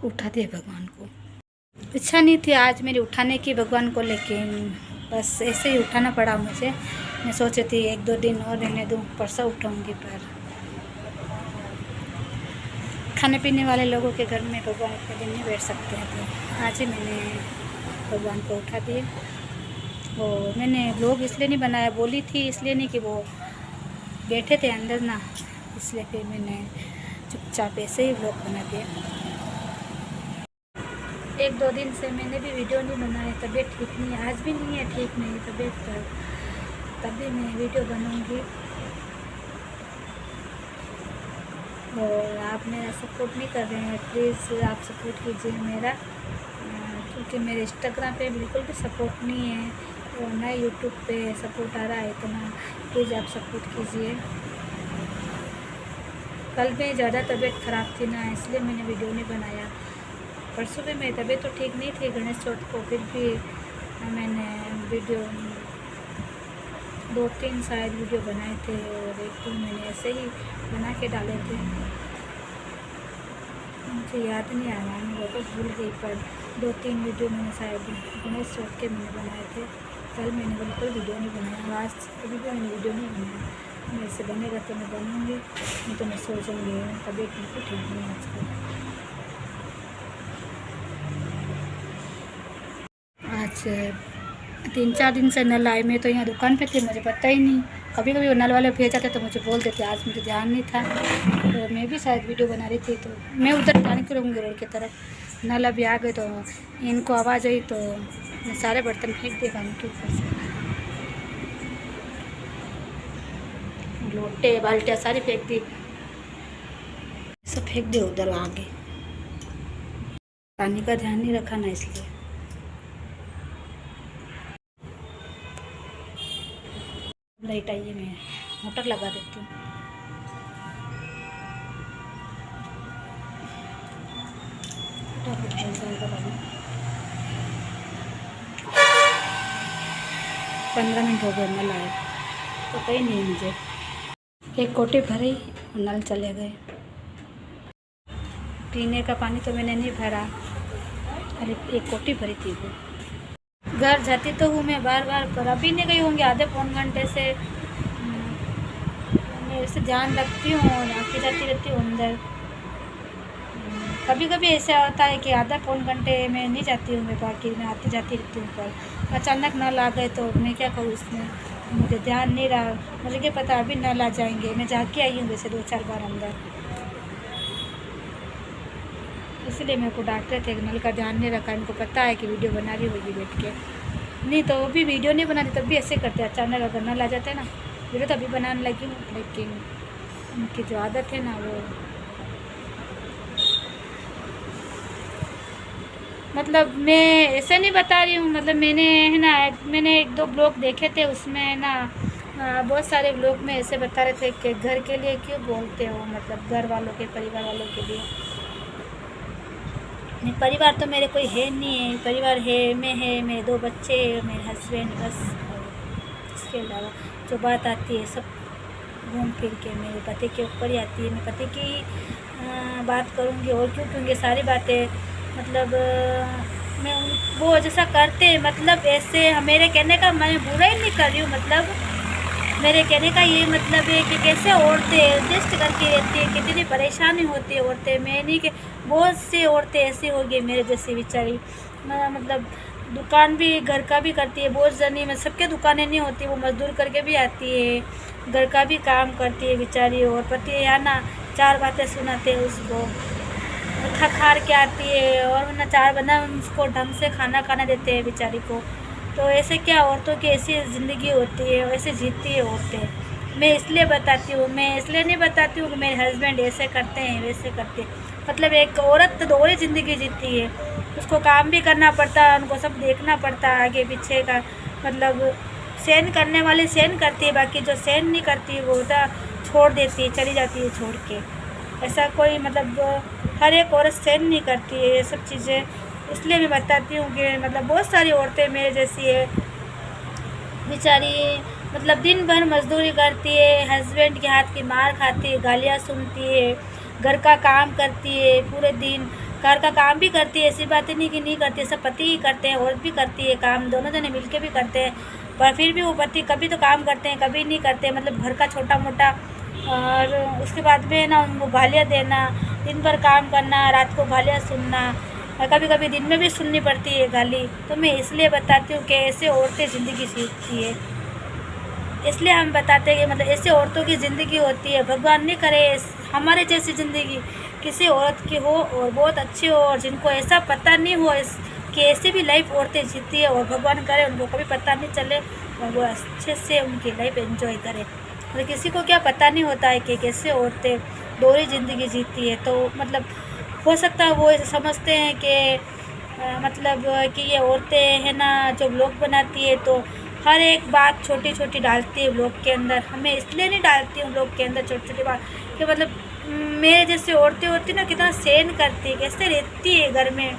उठा दिया भगवान को। इच्छा नहीं थी आज मेरी उठाने की भगवान को, लेकिन बस ऐसे ही उठाना पड़ा मुझे। मैं सोची थी 1-2 दिन और रहने दूँ, परसों उठाऊँगी, पर खाने पीने वाले लोगों के घर में भगवान इतने दिन नहीं बैठ सकते हैं, तो आज ही मैंने भगवान को उठा दिए। और मैंने व्लॉग इसलिए नहीं बनाया, बोली थी इसलिए नहीं कि वो बैठे थे अंदर ना, इसलिए फिर मैंने चुपचाप ऐसे ही व्लॉग बना दिया। 1-2 दिन से मैंने भी वीडियो नहीं बनाया, तबीयत ठीक नहीं है, आज भी नहीं है ठीक नहीं तबीयत, पर तभी मैं वीडियो बनाऊंगी। और आप मेरा सपोर्ट नहीं कर रहे हैं, प्लीज़ आप सपोर्ट कीजिए मेरा, क्योंकि मेरे इंस्टाग्राम पे बिल्कुल भी सपोर्ट नहीं है और ना यूट्यूब पे सपोर्ट आ रहा है, तो ना प्लीज़ आप सपोर्ट कीजिए। कल में ज़्यादा तबीयत ख़राब थी ना, इसलिए मैंने वीडियो नहीं बनाया। परसों भी मेरी तबीयत तो ठीक नहीं थी गणेश चौथ को, फिर भी मैंने वीडियो 2-3 शायद वीडियो बनाए थे, और 1-2 मैंने ऐसे ही बना के डाले थे। मुझे याद नहीं आ रहा, मैं वापस भूल गई, पर 2-3 वीडियो मैंने शायद गणेश चौथ के मैंने बनाए थे। कल मैंने बिल्कुल वीडियो नहीं बनाया, आज कभी भी मैंने वीडियो नहीं बनाया। मेरे से बनेगा तो मैं बनाऊँगी, नहीं तो मैं सो जाऊँगी, तबीयत बिल्कुल ठीक नहीं है आजकल। आज 3-4 दिन से नल आए, मैं तो यहाँ दुकान पे थी, मुझे पता ही नहीं। कभी कभी वो नल वाले भेज जाते तो मुझे बोल देते, आज मुझे ध्यान नहीं था, तो मैं भी शायद वीडियो बना रही थी, तो मैं उधर जाने के रहूँगी रोड की तरफ। नल अभी आ गए तो इनको आवाज़ आई तो मैं सारे बर्तन फेंक दिए पानी के ऊपर से, लोटे बाल्टियाँ सारी फेंक दी, सब फेंक दिए उधर आगे। पानी का ध्यान नहीं रखा ना, इसलिए। लाइट आई है, मैं मोटर लगा देती हूँ। पानी 15 मिनट हो गए नल आए, पता ही नहीं मुझे। एक कोटी भरी और नल चले गए। पीने का पानी तो मैंने नहीं भरा, अरे एक कोटी भरी थी वो। घर जाती तो हूँ मैं बार बार, पर अभी नहीं गई होंगी, आधे पौन घंटे से मैं ऐसे ध्यान रखती हूँ और आती जाती रहती हूँ अंदर। कभी कभी ऐसा होता है कि आधा पौन घंटे में नहीं जाती हूँ मैं, बाकी मैं आती जाती रहती हूँ, पर अचानक नल आ गए तो मैं क्या करूँ इसमें, मुझे ध्यान नहीं रहा। मुझे क्या पता अभी नल आ जाएंगे, मैं जाके आई हूँ वैसे 2-4 बार अंदर, इसलिए मेरे को डांटते थे नल का ध्यान नहीं रखा। इनको पता है कि वीडियो बना रही होगी बैठ के, नहीं तो वो भी वीडियो नहीं बनाती तब भी ऐसे करते, अचानक अगर नल आ जाते ना। वीडियो तो अभी बनाने लगी हूँ, लेकिन उनकी जो आदत है ना, वो मतलब मैं ऐसे नहीं बता रही हूँ, मतलब मैंने है ना, मैंने 1-2 ब्लॉग देखे थे, उसमें है ना बहुत सारे ब्लॉग में ऐसे बता रहे थे कि घर के लिए क्यों बोलते हो, मतलब घर वालों के, परिवार वालों के लिए। नहीं, परिवार तो मेरे कोई है नहीं है, परिवार है, मैं है, मेरे 2 बच्चे, मेरे हस्बैंड, बस। इसके अलावा जो बात आती है सब घूम फिर के मेरे पति के ऊपर ही आती है। मैं पति की बात करूँगी और क्यों, क्योंकि सारी बातें मतलब मैं वो जैसा करते, मतलब ऐसे मेरे कहने का, मैं बुरा ही नहीं कर रही हूँ, मतलब मेरे कहने का ये मतलब है कि कैसे औरतें एडजस्ट करके रहती है, कितनी परेशानी होती है औरतें। मैं नहीं कि बहुत सी औरतें ऐसी हो गई मेरे जैसी बेचारी, मतलब दुकान भी घर का भी करती है, बहुत जनी में सबके दुकानें नहीं होती, वो मजदूर करके भी आती है, घर का भी काम करती है बेचारी, और पति है ना 4 बातें सुनाते हैं उसको, थक हार के आती है, और ना 4 बना उसको ढंग से खाना खाना देते हैं बेचारी को। तो ऐसे क्या, औरतों की ऐसी ज़िंदगी होती है, ऐसे जीती है औरतें। मैं इसलिए बताती हूँ, मैं इसलिए नहीं बताती हूँ कि मेरे हस्बैंड ऐसे करते हैं वैसे करते हैं, मतलब एक औरत तो 2 ही ज़िंदगी जीती है, उसको काम भी करना पड़ता है, उनको सब देखना पड़ता है आगे पीछे का, मतलब सहन करने वाली सहन करती है, बाकी जो सहन नहीं करती वो तो छोड़ देती है, चली जाती है छोड़ के। ऐसा कोई मतलब हर एक औरत सहन नहीं करती है ये सब चीज़ें, इसलिए मैं बताती हूँ कि मतलब बहुत सारी औरतें मेरे जैसी है बेचारी, मतलब दिन भर मजदूरी करती है, हस्बैंड के हाथ की मार खाती है, गालियाँ सुनती है, घर का काम करती है, पूरे दिन घर का काम भी करती है, ऐसी बात नहीं कि नहीं करती है, सब पति ही करते हैं, औरत भी करती है काम, दोनों जने मिलके भी करते हैं। पर फिर भी वो पति कभी तो काम करते हैं, कभी नहीं करते, मतलब घर का छोटा मोटा। और उसके बाद में ना उनको गालियाँ देना, दिन भर काम करना, रात को गालियाँ सुनना, और कभी कभी दिन में भी सुननी पड़ती है गाली। तो मैं इसलिए बताती हूँ कि ऐसे औरतें ज़िंदगी जीती है, इसलिए हम बताते हैं कि मतलब ऐसे औरतों की ज़िंदगी होती है। भगवान नहीं करे हमारे जैसी ज़िंदगी किसी औरत की हो और बहुत अच्छी हो, और जिनको ऐसा पता नहीं हो कि ऐसी भी लाइफ औरतें जीती है, और भगवान करे उनको कभी पता नहीं चले और वो अच्छे से उनकी लाइफ एंजॉय करें। मतलब किसी को क्या पता नहीं होता है कि कैसे औरतें दोहरी ज़िंदगी जीती है। तो मतलब हो सकता है वो ऐसे समझते हैं कि मतलब कि ये औरतें हैं ना जो ब्लॉग बनाती है तो हर एक बात छोटी छोटी डालती है ब्लॉग के अंदर। हमें इसलिए नहीं डालती हूँ ब्लॉग के अंदर छोटी छोटी बात कि मतलब मेरे जैसे औरतें होती ना कितना सहन करती है, कैसे रहती है घर में,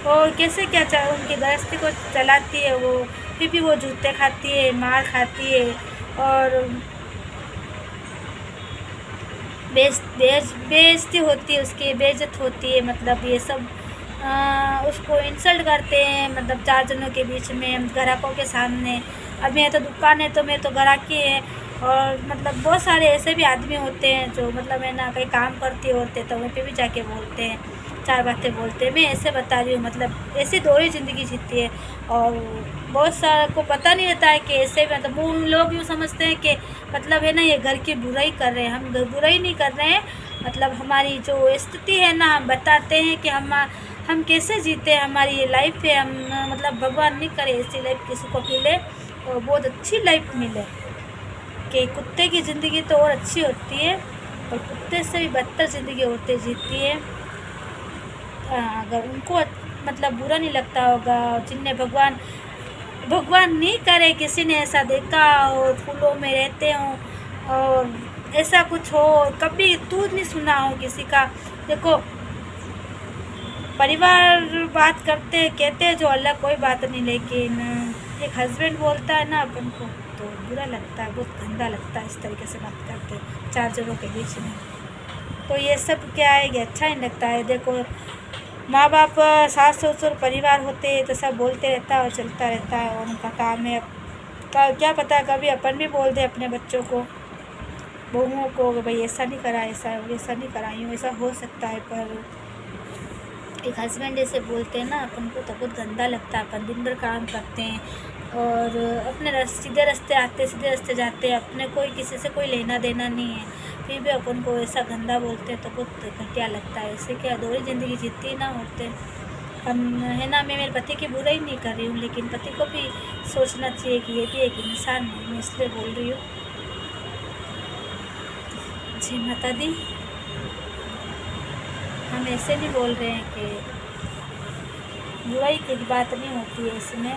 और कैसे क्या उनकी गृहस्थी को चलाती है वो। फिर भी वो जूते खाती है, मार खाती है, और बेइज्जती होती है उसकी, बेइज्जत होती है। मतलब ये सब उसको इंसल्ट करते हैं, मतलब 4 जनों के बीच में, ग्राहकों के सामने। अब मेरी तो दुकान है तो मैं तो ग्राहकी है, और मतलब बहुत सारे ऐसे भी आदमी होते हैं जो मतलब है ना कहीं काम करती होते तो वहीं पे भी जाके बोलते हैं, 4 बातें बोलते हैं। मैं ऐसे बता रही हूँ, मतलब ऐसी दोहरी ज़िंदगी जीती है। और बहुत सारा को पता नहीं रहता है कि ऐसे मतलब वो उन लोग यूँ समझते हैं कि मतलब है ना ये घर की बुराई कर रहे हैं। हम बुराई नहीं कर रहे हैं, मतलब हमारी जो स्थिति है ना हम बताते हैं कि हम कैसे जीते हैं, हमारी ये लाइफ है। हम मतलब भगवान नहीं करे ऐसी लाइफ किसी को मिले और बहुत अच्छी लाइफ मिले। कि कुत्ते की ज़िंदगी तो और अच्छी होती है, और कुत्ते से भी बदतर ज़िंदगी औरतें जीती है। अगर उनको मतलब बुरा नहीं लगता होगा, जिनने भगवान नहीं करे किसी ने ऐसा देखा और फूलों में रहते हों और ऐसा कुछ हो, कभी तू नहीं सुना हो किसी का। देखो परिवार बात करते कहते हैं जो अलग कोई बात नहीं, लेकिन एक हस्बैंड बोलता है ना अपन को तो बुरा लगता है, बहुत गंदा लगता है इस तरीके से बात करते 4 जनों के बीच में। तो ये सब क्या है कि अच्छा नहीं लगता है। देखो माँ बाप, सास ससुर, परिवार होते हैं तो सब बोलते रहता है और चलता रहता है, और उनका काम है। क्या पता कभी अपन भी बोल दे अपने बच्चों को, बहुओं को, भाई ऐसा नहीं करा, ऐसा नहीं कराई हूँ, ऐसा हो सकता है। पर एक हस्बैंड जैसे बोलते हैं ना अपन को तो बहुत गंदा लगता है। अपन दिन भर काम करते हैं और अपने सीधे रास्ते आते, सीधे रास्ते जाते हैं, अपने कोई किसी से कोई लेना देना नहीं है, फिर भी अपन को ऐसा गंदा बोलते हैं तो बहुत घटिया लगता है। ऐसे क्या दोहरी ज़िंदगी जीती ना होते हम है ना। मैं मेरे पति की बुराई नहीं कर रही हूँ, लेकिन पति को भी सोचना चाहिए कि ये भी एक इंसान है, मैं इसलिए बोल रही हूँ। जी माता दी, हम ऐसे नहीं बोल रहे हैं कि बुराई की बात नहीं होती है इसमें,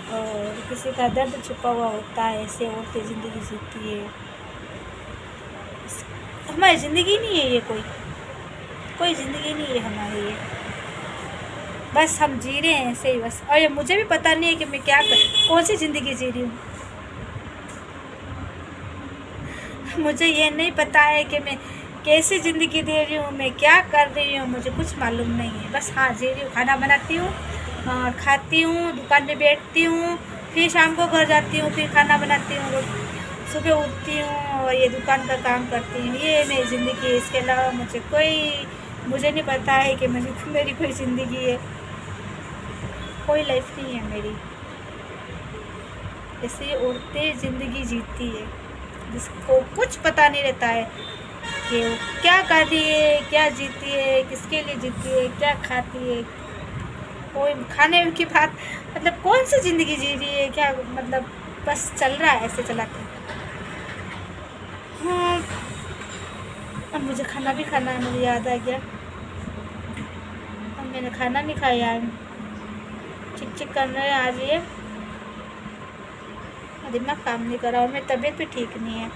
और किसी का दर्द छुपा हुआ होता है। ऐसे औरतें ज़िंदगी जीती है, हमारी ज़िंदगी नहीं है ये, कोई ज़िंदगी नहीं है हमारी ये, बस हम जी रहे हैं ऐसे ही बस। और ये मुझे भी पता नहीं है कि मैं कौन सी ज़िंदगी जी रही हूँ। मुझे ये नहीं पता है कि मैं कैसी ज़िंदगी दे रही हूँ, मैं क्या कर रही हूँ, मुझे कुछ मालूम नहीं है। बस हाँ जी रही हूँ, खाना बनाती हूँ और खाती हूँ, दुकान पे बैठती हूँ, फिर शाम को घर जाती हूँ, फिर खाना बनाती हूँ, सुबह उठती हूँ और ये दुकान का काम करती हूँ। ये मेरी ज़िंदगी है, इसके अलावा मुझे नहीं पता है कि मेरी कोई ज़िंदगी है, कोई लाइफ नहीं है मेरी। ऐसे औरतें ज़िंदगी जीती है जिसको कुछ पता नहीं रहता है कि वो क्या करती है, क्या जीती है, किसके लिए जीती है, क्या खाती है। कोई खाने की बात, मतलब कौन सी ज़िंदगी जी रही है क्या, मतलब बस चल रहा है, ऐसे चलाते हैं। हाँ, अब मुझे खाना भी खाना है, मुझे याद आ गया, अब मैंने खाना नहीं खाया है। चिक कर रहे हैं आज, ये दिमाग काम नहीं कर रहा और मेरी तबीयत भी ठीक नहीं है।